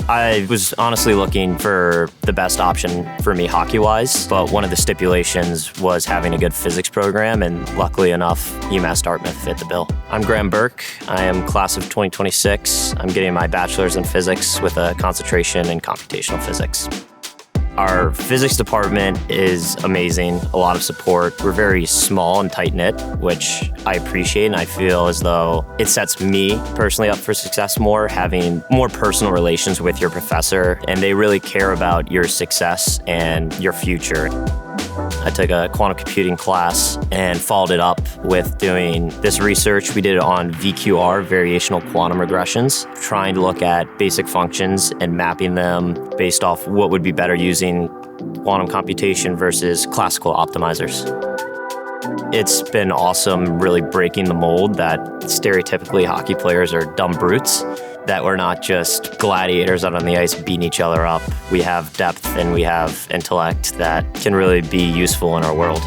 I was honestly looking for the best option for me hockey-wise, but one of the stipulations was having a good physics program, and luckily enough, UMass Dartmouth fit the bill. I'm Graham Burke. I am class of 2026. I'm getting my bachelor's in physics with a concentration in computational physics. Our physics department is amazing, a lot of support. We're very small and tight-knit, which I appreciate, and I feel as though it sets me personally up for success more, having more personal relations with your professor, and they really care about your success and your future. I took a quantum computing class and followed it up with doing this research. We did it on VQR, variational quantum regressions, trying to look at basic functions and mapping them based off what would be better using quantum computation versus classical optimizers. It's been awesome really breaking the mold that stereotypically hockey players are dumb brutes, that we're not just gladiators out on the ice beating each other up. We have depth and we have intellect that can really be useful in our world.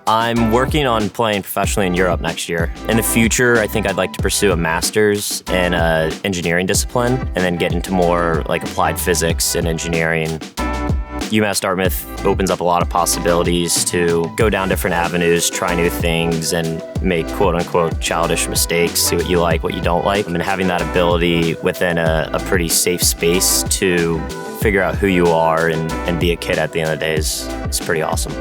I'm working on playing professionally in Europe next year. In the future, I think I'd like to pursue a master's in an engineering discipline and then get into more like applied physics and engineering. UMass Dartmouth opens up a lot of possibilities to go down different avenues, try new things, and make quote-unquote childish mistakes, see what you like, what you don't like. And having that ability within a pretty safe space to figure out who you are and be a kid at the end of the day is pretty awesome.